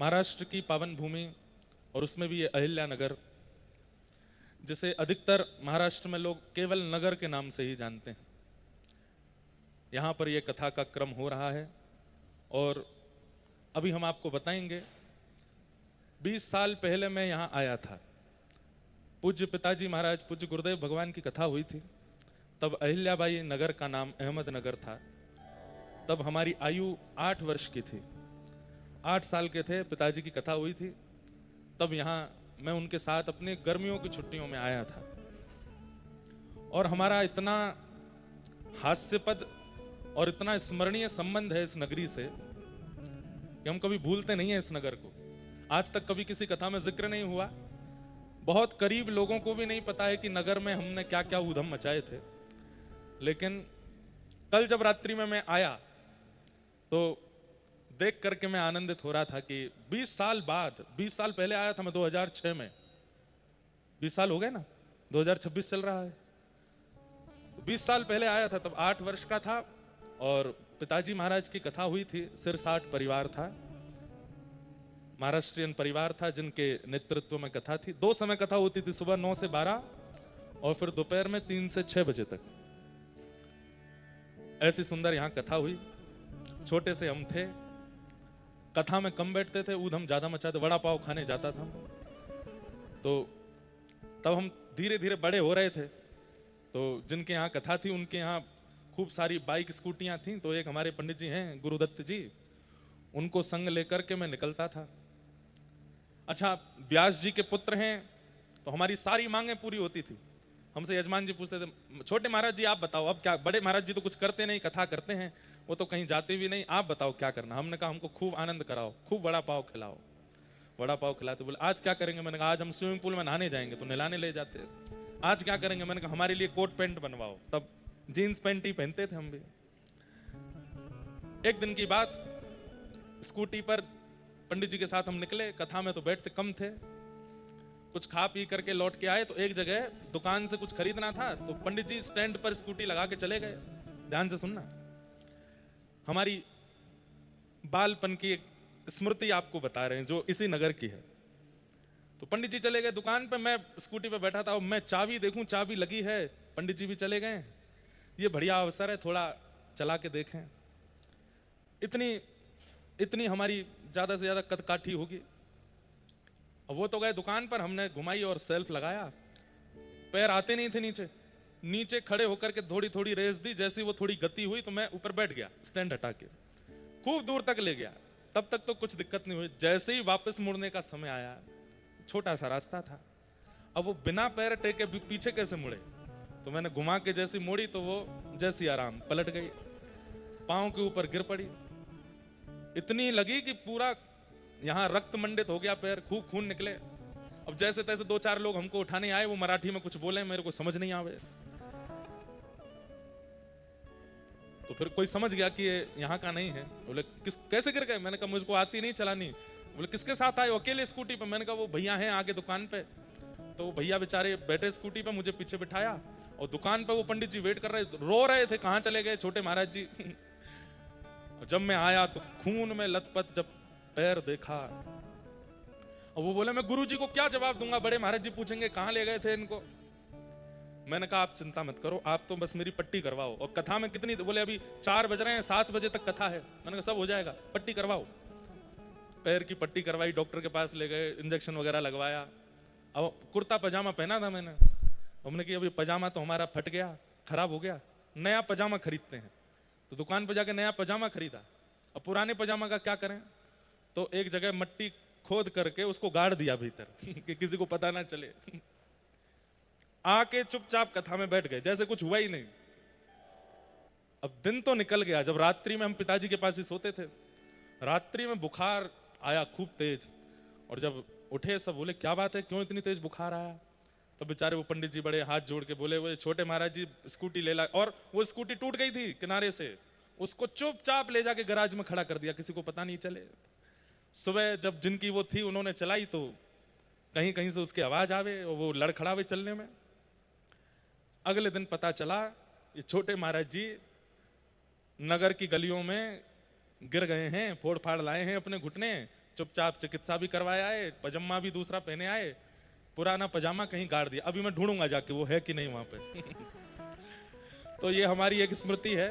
महाराष्ट्र की पावन भूमि और उसमें भी ये अहिल्या नगर, जिसे अधिकतर महाराष्ट्र में लोग केवल नगर के नाम से ही जानते हैं। यहाँ पर यह कथा का क्रम हो रहा है और अभी हम आपको बताएंगे। 20 साल पहले मैं यहाँ आया था। पूज्य पिताजी महाराज पूज्य गुरुदेव भगवान की कथा हुई थी। तब अहिल्याबाई नगर का नाम अहमदनगर था। तब हमारी आयु 8 वर्ष की थी। 8 साल के थे, पिताजी की कथा हुई थी। तब यहाँ मैं उनके साथ अपने गर्मियों की छुट्टियों में आया था और हमारा इतना हास्यपद और इतना स्मरणीय संबंध है इस नगरी से कि हम कभी भूलते नहीं हैं इस नगर को। आज तक कभी किसी कथा में जिक्र नहीं हुआ। बहुत करीब लोगों को भी नहीं पता है कि नगर में हमने क्या क्या ऊधम मचाए थे। लेकिन कल जब रात्रि में मैं आया तो देख करके मैं आनंदित हो रहा था कि 20 साल बाद, 20 साल पहले आया था मैं 2006 में। 20 साल हो गए ना, 2026 चल रहा है। 20 साल पहले आया था, तब 8 वर्ष का था और पिताजी महाराज की कथा हुई थी। सिरसाठ परिवार था, महाराष्ट्रियन परिवार था जिनके नेतृत्व में कथा थी। 2 समय कथा होती थी, सुबह 9 से 12 और फिर दोपहर में 3 से 6 बजे तक। ऐसी सुंदर यहाँ कथा हुई। छोटे से हम थे, कथा में कम बैठते थे, ऊधम ज्यादा मचाते। वड़ा पाव खाने जाता था तो तब हम धीरे धीरे बड़े हो रहे थे। तो जिनके यहाँ कथा थी उनके यहाँ खूब सारी बाइक स्कूटियां थीं। तो एक हमारे पंडित जी हैं गुरुदत्त जी, उनको संग लेकर के मैं निकलता था। अच्छा, व्यास जी के पुत्र हैं तो हमारी सारी मांगें पूरी होती थी। हमसे यजमान जी पूछते थे, छोटे महाराज जी आप बताओ अब क्या। बड़े महाराज जी तो कुछ करते नहीं, कथा करते हैं, वो तो कहीं जाते भी नहीं, आप बताओ क्या करना। हमने कहा हमको खूब आनंद कराओ, खूब वड़ा पाव खिलाओ। वड़ा पाव खिलाते, बोले आज क्या करेंगे। मैंने कहा आज हम स्विमिंग पूल में नहाने जाएंगे, तो नहलाने ले जाते। आज क्या करेंगे, मैंने कहा हमारे लिए कोट पैंट बनवाओ। तब जीन्स पैंट ही पहनते थे हम भी। एक दिन की बात, स्कूटी पर पंडित जी के साथ हम निकले। कथा में तो बैठते कम थे, कुछ खा पी करके लौट के आए तो एक जगह दुकान से कुछ खरीदना था। तो पंडित जी स्टैंड पर स्कूटी लगा के चले गए। ध्यान से सुनना, हमारी बालपन की एक स्मृति आपको बता रहे हैं जो इसी नगर की है। तो पंडित जी चले गए दुकान पे, मैं स्कूटी पे बैठा था और मैं चाबी देखूं, चाबी लगी है, पंडित जी भी चले गए। ये बढ़िया अवसर है, थोड़ा चला के देखें। इतनी हमारी ज्यादा से ज्यादा कदकाठी होगी। अब वो तो गए दुकान पर, हमने घुमाई और सेल्फ लगाया। पैर आते नहीं थे नीचे। नीचे खड़े होकर के थोड़ी थोड़ी रेस दी। जैसी वो थोड़ी गति हुई तो मैं ऊपर बैठ गया, स्टैंड हटा के खूब दूर तक ले गया। तब तक तो कुछ दिक्कत नहीं हुई। जैसे ही वापस मुड़ने का समय आया, छोटा सा रास्ता था, अब वो बिना पैर टेके पीछे कैसे मुड़े। तो मैंने घुमा के जैसी मोड़ी तो वो जैसी आराम पलट गई, पांव के ऊपर गिर पड़ी। इतनी लगी कि पूरा यहां रक्त मंडित हो गया पैर, खूब खून निकले। अब जैसे तैसे 2-4 लोग हमको उठाने आए, वो मराठी में कुछ बोले, मेरे को समझ नहीं आवे। तो फिर कोई समझ गया कि ये यहाँ का नहीं है। बोले कैसे गिर गए। मैंने कहा मुझको आती नहीं चलानी। बोले किसके साथ आए। अकेले स्कूटी पे। मैंने कहा वो भैया हैं आगे दुकान पे। तो वो भैया बेचारे बैठे स्कूटी पे, मुझे पीछे बिठाया और दुकान पे वो पंडित जी वेट कर रहे, रो रहे थे, कहाँ चले गए छोटे महाराज जी। जब मैं आया तो खून में लथपथ जब पैर देखा, और वो बोले मैं गुरुजी को क्या जवाब दूंगा, बड़े महाराज जी पूछेंगे कहाँ ले गए थे इनको। मैंने कहा आप चिंता मत करो, आप तो बस मेरी पट्टी करवाओ। और कथा में कितनी, बोले अभी 4 बज रहे हैं, 7 बजे तक कथा है। मैंने कहा सब हो जाएगा, पट्टी करवाओ। पैर की पट्टी करवाई, डॉक्टर के पास ले गए, इंजेक्शन वगैरह लगवाया। अब कुर्ता पजामा पहना था मैंने। हमने कि अभी पजामा तो हमारा फट गया, खराब हो गया, नया पजामा खरीदते हैं। तो दुकान पर जाके नया पजामा खरीदा। अब पुराने पजामा का क्या करें। तो एक जगह मट्टी खोद करके उसको गाड़ दिया भीतर कि किसी को पता ना चले। आके चुपचाप कथा में बैठ गए, जैसे कुछ हुआ ही नहीं। अब दिन तो निकल गया। जब रात्रि में हम पिताजी के पास ही सोते थे, रात्रि में बुखार आया खूब तेज। और जब उठे सब बोले क्या बात है, क्यों इतनी तेज बुखार आया। तो बेचारे वो पंडित जी बड़े हाथ जोड़ के बोले, वो छोटे महाराज जी स्कूटी ले ला। और वो स्कूटी टूट गई थी किनारे से, उसको चुपचाप ले जाके गैराज में खड़ा कर दिया, किसी को पता नहीं चले। सुबह जब जिनकी वो थी उन्होंने चलाई तो कहीं कहीं से उसकी आवाज आवे और वो लड़खड़ावे चलने में। अगले दिन पता चला ये छोटे महाराज जी नगर की गलियों में गिर गए हैं, फोड़ फाड़ लाए हैं अपने घुटने, चुपचाप चिकित्सा भी करवाए आए, पजामा भी दूसरा पहने आए, पुराना पजामा कहीं गाड़ दिया, अभी मैं ढूंढूंगा जाके वो है कि नहीं वहां पे। तो ये हमारी एक स्मृति है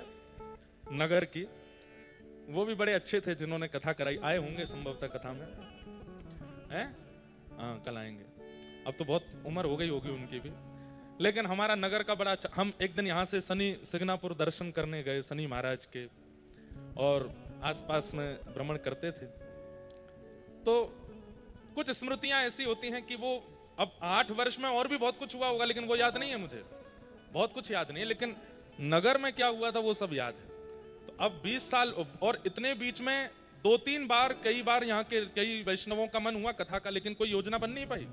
नगर की। वो भी बड़े अच्छे थे जिन्होंने कथा कराई, आए होंगे संभवतः कथा में, हैं? हाँ, कल आएंगे। अब तो बहुत उम्र हो गई होगी उनकी भी, लेकिन हमारा नगर का बड़ा अच्छा। हम एक दिन यहाँ से शनि सिग्नापुर दर्शन करने गए, शनि महाराज के, और आसपास में भ्रमण करते थे। तो कुछ स्मृतियां ऐसी होती हैं कि वो अब 8 वर्ष में और भी बहुत कुछ हुआ होगा, लेकिन वो याद नहीं है मुझे, बहुत कुछ याद नहीं है, लेकिन नगर में क्या हुआ था वो सब याद है। तो अब 20 साल, और इतने बीच में 2-3 बार, कई बार यहाँ के कई वैष्णवों का मन हुआ कथा का, लेकिन कोई योजना बन नहीं पाई।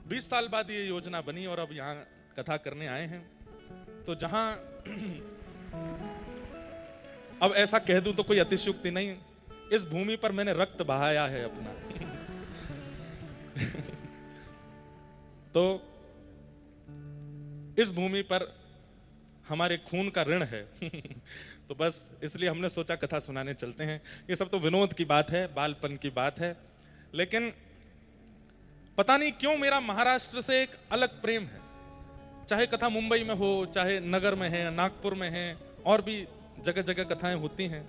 20 साल बाद ये योजना बनी और अब यहाँ कथा करने आए हैं। तो जहां अब ऐसा कह दूं तो कोई अतिशयोक्ति नहीं, इस भूमि पर मैंने रक्त बहाया है अपना। तो इस भूमि पर हमारे खून का ऋण है। तो बस इसलिए हमने सोचा कथा सुनाने चलते हैं। ये सब तो विनोद की बात है, बालपन की बात है, लेकिन पता नहीं क्यों मेरा महाराष्ट्र से एक अलग प्रेम है। चाहे कथा मुंबई में हो, चाहे नगर में है, नागपुर में है, और भी जगह जगह कथाएं होती हैं।